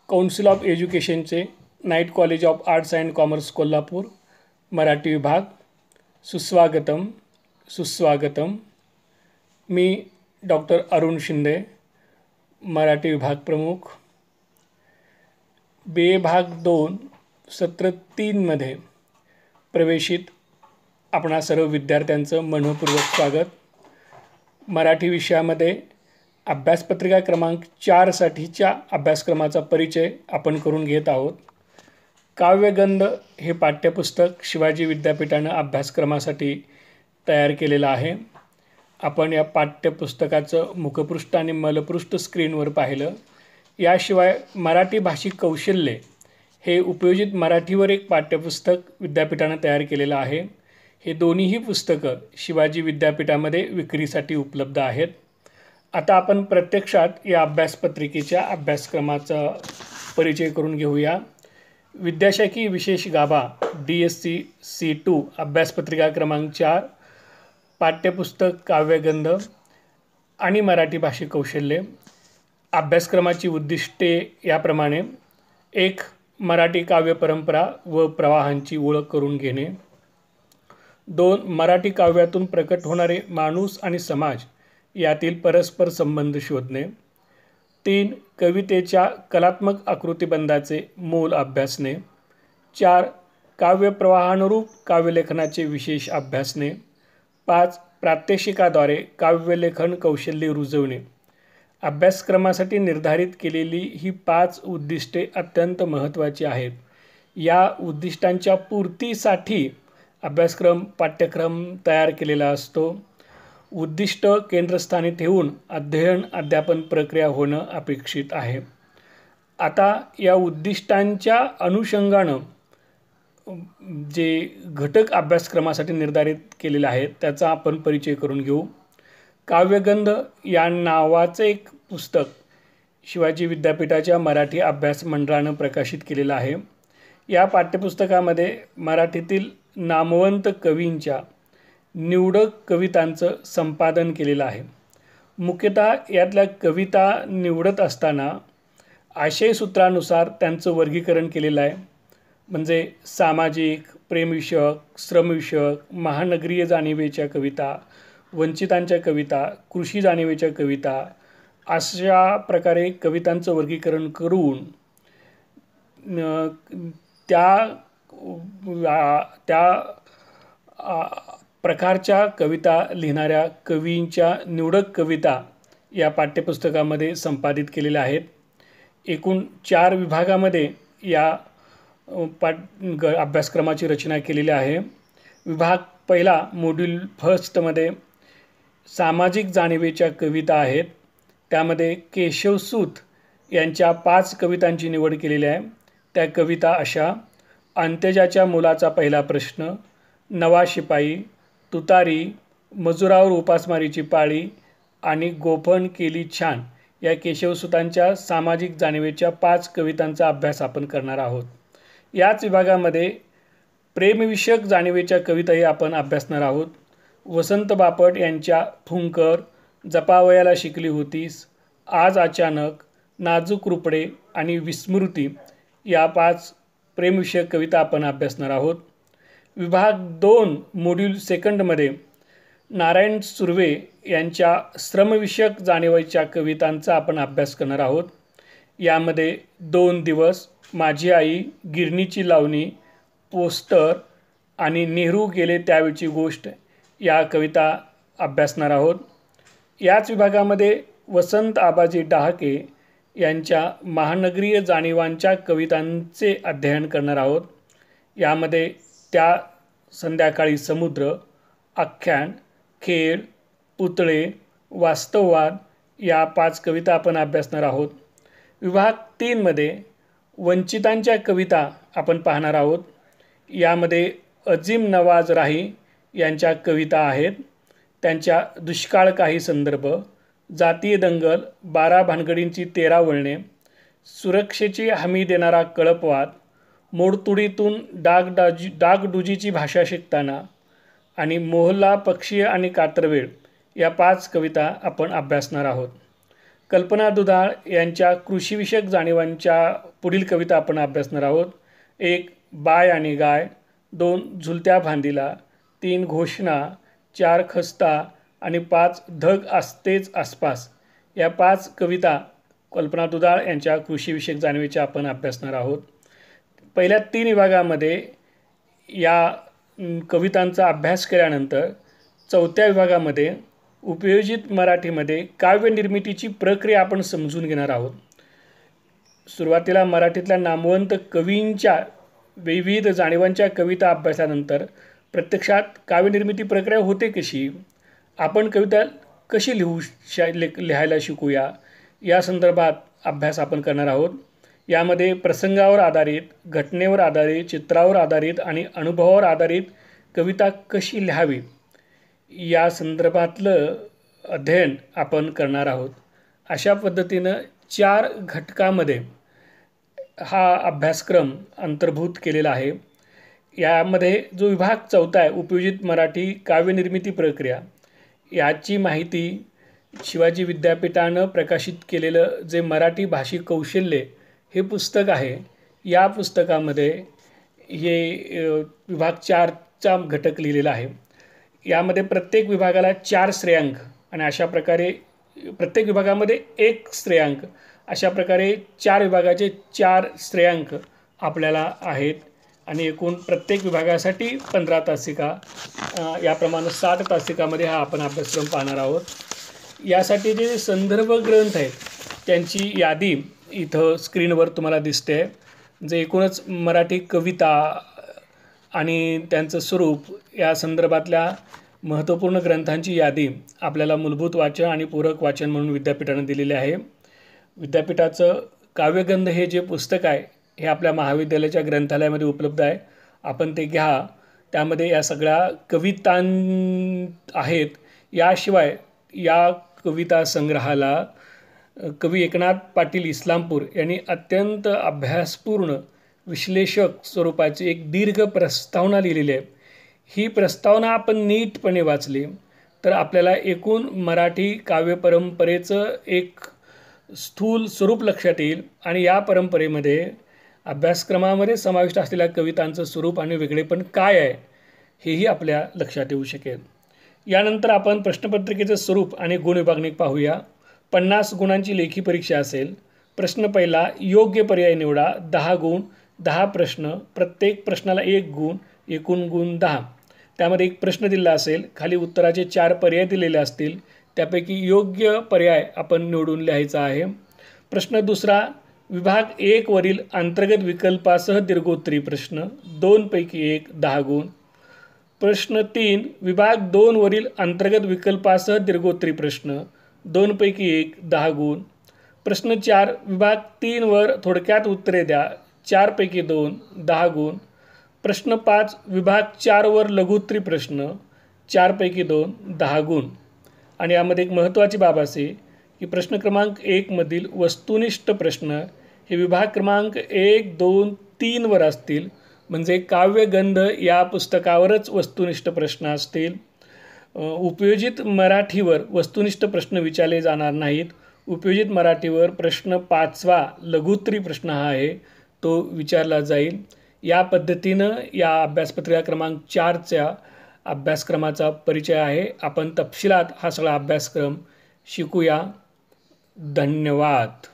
Council of एज्युकेशनचे night college of arts and commerce Kolhapur Marathi विभाग सुस्वागतम सुस्वागतम. मी डॉक्टर अरुण शिंदे, मराठी विभाग प्रमुख. बी ए भाग 2 सत्र 3मध्ये प्रवेशित आपणा सर्व विद्यार्थ्यांचं मनःपूर्वक स्वागत. मराठी विषयामध्ये अभ्यासपत्रिका क्रमांक 4साठीच्या अभ्यासक्रमाचा परिचय आपण करून घेत आहोत. काव्यगंध हे पाठ्यपुस्तक शिवाजी विद्यापीठानं अभ्यासक्रमासाठी तयार केलेलं आहे. आपण या पाठ्यपुस्तकाचं मुखपृष्ठ आणि मलपृष्ठ स्क्रीनवर पाहिलं. याशिवाय मराठी भाषिक कौशल्ये हे उपयोजित मराठीवर एक पाठ्यपुस्तक विद्यापीठानं तयार केलेलं आहे. हे दोन्हीही पुस्तकं शिवाजी विद्यापीठामध्ये विक्रीसाठी उपलब्ध आहेत. आता आपण प्रत्यक्षात या अभ्यासपत्रिकेच्या अभ्यासक्रमाचा परिचय करून घेऊया. विद्याशाखी विशेष गाभा DSc C2 अभ्यासपत्रिका क्रमांक 4 पाठ्यपुस्तक काव्यगंध आणि मराठी भाषिक कौशल्ये. अभ्यासक्रमाची उद्दिष्टे याप्रमाणे: 1. मराठी काव्य परंपरा व प्रवाहांची ओळख करून घेणे. 2. मराठी काव्यातून प्रकट होणारे माणूस आणि समाज यातील परस्पर संबंध शोधणे. 3. कवितेच्या कलात्मक आकृतिबंधाचे मोल अभ्यासणे. 4. काव्यप्रवाहानुरूप काव्यलेखनाचे विशेष अभ्यासणे. 5. प्रात्यक्षिकाद्वारे काव्यलेखन कौशल्ये रुजवणे. अभ्यासक्रमासाठी निर्धारित केलेली ही 5 उद्दिष्टे अत्यंत महत्त्वाची आहेत. या उद्दिष्टांच्या पूर्तीसाठी पाठ्यक्रम तयार केलेला असतो. उद्दिष्ट केंद्रस्थानी ठेवून अध्ययन अध्यापन प्रक्रिया होणं अपेक्षित आहे. आता या उद्दिष्टांच्या अनुषंगानं जे घटक अभ्यासक्रमासाठी निर्धारित केलेले आहेत त्याचा आपण परिचय करून घेऊ. काव्यगंध या नावाचं एक पुस्तक शिवाजी विद्यापीठाच्या मराठी अभ्यास मंडळानं प्रकाशित केलेलं आहे. या पाठ्यपुस्तकामध्ये मराठीतील नामवंत कवींच्या निवडक कवितांचं संपादन केलेलं आहे. मुख्यतः यातल्या कविता निवडत असताना आशयसूत्रानुसार त्यांचं वर्गीकरण केलेलं आहे. म्हणजे सामाजिक, प्रेमविषयक, श्रमविषयक, महानगरीय जाणिवेच्या कविता, वंचितांच्या कविता, कृषी जाणिवेच्या कविता अशा प्रकारे कवितांचं वर्गीकरण करून त्या प्रकारच्या कविता लिहिणाऱ्या कवींच्या निवडक कविता या पाठ्यपुस्तकामध्ये संपादित केलेल्या आहेत. एकूण 4 विभागामध्ये या अभ्यासक्रमाची रचना केलेली आहे. विभाग पहिला मॉड्यूल 1मध्ये सामाजिक जाणिवेच्या कविता आहेत. त्यामध्ये केशवसूत यांच्या 5 कवितांची निवड केलेली आहे. त्या कविता अशा: अंत्यजाच्या मुलाचा पहिला प्रश्न, नवा शिपाई, तुतारी, मजुरावर उपासमारीची पाळी आणि गोफण केली छान या केशवसूतांच्या सामाजिक जाणिवेच्या 5 कवितांचा अभ्यास आपण करणार आहोत. याच विभागामध्ये प्रेमविषयक जाणिवेच्या कविताही आपण अभ्यासणार आहोत. वसंत बापट यांच्या फुंकर, जपावयाला शिकली होतीस, आज अचानक, नाजूक रुपडे आणि विस्मृती या 5 प्रेमविषयक कविता आपण अभ्यासणार आहोत. विभाग 2 मॉड्यूल 2मध्ये नारायण सुर्वे यांच्या श्रमविषयक जाणिवेच्या कवितांचा आपण अभ्यास करणार आहोत. यामध्ये 2 दिवस, माझी आई, गिरणीची लावणी, पोस्टर आणि नेहरू गेले त्यावेळची गोष्ट या कविता अभ्यासणार आहोत. याच विभागामध्ये वसंत आबाजी डहाके यांच्या महानगरीय जाणिवांच्या कवितांचे अध्ययन करणार आहोत. यामध्ये त्या संध्याकाळी समुद्र, आख्यान, खेळ, पुतळे, वास्तववाद या 5 कविता आपण अभ्यासणार आहोत. विभाग 3मध्ये वंचितांच्या कविता आपण पाहणार आहोत. यामध्ये अजीम नवाज राही यांच्या कविता आहेत. त्यांच्या दुष्काळ काही संदर्भ, जातीय दंगल, 12 भानगडींची 13 वळणे, सुरक्षेची हमी देणारा कळपवाद, मोडतुडीतून डागडुजीची भाषा शिकताना आणि मोहल्ला, पक्षी आणि कातरवेळ या 5 कविता आपण अभ्यासणार आहोत. कल्पना दुधाळ यांच्या कृषीविषयक जाणीवांच्या पुढील कविता आपण अभ्यासणार आहोत. 1. बाय आणि गाय. 2. झुलत्या फांदीला. 3. घोषणा. 4. खस्ता आणि 5. धग असतेच आसपास. या 5 कविता कल्पना दुधाळ यांच्या कृषीविषयक जाणीवेच्या आपण अभ्यासणार आहोत. पहिल्या 3 विभागामध्ये या कवितांचा अभ्यास केल्यानंतर 4थ्या विभागामध्ये उपयोजित मराठीमध्ये काव्यनिर्मितीची प्रक्रिया आपण समजून घेणार आहोत. सुरुवातीला मराठीतल्या नामवंत कवींच्या विविध जाणीवांच्या कविता अभ्यासानंतर प्रत्यक्षात काव्यनिर्मिती प्रक्रिया होते कशी, आपण कविता कशी लिहायला शिकूया, या संदर्भात अभ्यास आपण करणार आहोत. यामध्ये प्रसंगावर आधारित, घटनेवर आधारित, चित्रावर आधारित आणि अनुभवावर आधारित कविता कशी लिहावी या संदर्भातलं अध्ययन आपण करणार आहोत. अशा पद्धतीनं 4 घटकामध्ये हा अभ्यासक्रम अंतर्भूत केलेला आहे. यामध्ये जो विभाग 4था आहे, उपयोजित मराठी काव्यनिर्मिती प्रक्रिया, याची माहिती शिवाजी विद्यापीठानं प्रकाशित केलेलं जे मराठी भाषिक कौशल्य हे पुस्तक आहे, या पुस्तकामध्ये हे विभाग 4चा घटक लिहिलेला आहे. यामध्ये प्रत्येक विभागाला 4 श्रेयांक आणि अशा प्रकारे प्रत्येक विभागामध्ये 1 श्रेयांक, अशा प्रकारे 4 विभागाचे 4 श्रेयांक आपल्याला आहेत आणि एकूण प्रत्येक विभागासाठी 15 तासिका, याप्रमाणे 60 तासिकामध्ये हा आपण अभ्यासक्रम पाहणार आहोत. यासाठी जे संदर्भ ग्रंथ आहेत त्यांची यादी इथं स्क्रीनवर तुम्हाला दिसते. जे एकूणच मराठी कविता आणि त्यांचं स्वरूप या संदर्भातल्या महत्त्वपूर्ण ग्रंथांची यादी आपल्याला मूलभूत वाचन आणि पूरक वाचन म्हणून विद्यापीठानं दिलेले आहे. विद्यापीठाचं काव्यगंध हे जे पुस्तक आहे हे आपल्या महाविद्यालयाच्या ग्रंथालयामध्ये उपलब्ध आहे. आपण ते घ्या. त्यामध्ये या सगळ्या कविता आहेत. याशिवाय या कविता संग्रहाला कवी एकनाथ पाटील इस्लामपूर यांनी अत्यंत अभ्यासपूर्ण विश्लेषक स्वरूपाची एक दीर्घ प्रस्तावना लिहिलेली आहे. ही प्रस्तावना आपण नीटपणे वाचली तर आपल्याला एकूण मराठी काव्यपरंपरेचं एक स्थूल स्वरूप लक्षात येईल आणि या परंपरेमध्ये अभ्यासक्रमामध्ये समाविष्ट असलेल्या कवितांचं स्वरूप आणि वेगळेपण काय आहे हेही आपल्या लक्षात येऊ शकेल. यानंतर आपण प्रश्नपत्रिकेचं स्वरूप आणि गुण विभागणी पाहूया. 50 गुणांची लेखी परीक्षा असेल. प्रश्न पहिला, योग्य पर्याय निवडा. 10 गुण, 10 प्रश्न, प्रत्येक प्रश्नाला 1 गुण, एकूण गुण 10. त्यामध्ये एक प्रश्न दिला असेल, खाली उत्तराचे 4 पर्याय दिलेले असतील, त्यापैकी योग्य पर्याय आपण निवडून लिहायचा आहे. प्रश्न दुसरा, विभाग 1 वरील अंतर्गत विकल्पासह दीर्घोत्तरी प्रश्न, 2 पैकी 1, 10 गुण. प्रश्न 3, विभाग 2 वरील अंतर्गत विकल्पासह दीर्घोत्तरी प्रश्न, 2 पैकी 1, 10 गुण. प्रश्न 4, विभाग 3 वर थोडक्यात उत्तरे द्या, 4 पैकी 2, 10 गुण. प्रश्न 5, विभाग 4 वर लघुत्तरी प्रश्न, 4 पैकी 2, 10 गुण. आणि यामध्ये एक महत्त्वाची बाब असे की प्रश्न क्रमांक 1 मधील वस्तुनिष्ठ प्रश्न हे विभाग क्रमांक 1, 2, 3 वर असतील. म्हणजे काव्यगंध या पुस्तकावरच वस्तुनिष्ठ प्रश्न असतील. उपयोजित मराठीवर वस्तुनिष्ठ प्रश्न विचारले जाणार नाहीत. उपयोजित मराठीवर प्रश्न 5वा लघुत्तरी प्रश्न हा आहे तो विचारला जाईल. या पद्धतीनं या अभ्यासपत्रिका क्रमांक 4च्या अभ्यासक्रमाचा परिचय आहे. आपण तपशिलात हा सगळा अभ्यासक्रम शिकूया. धन्यवाद.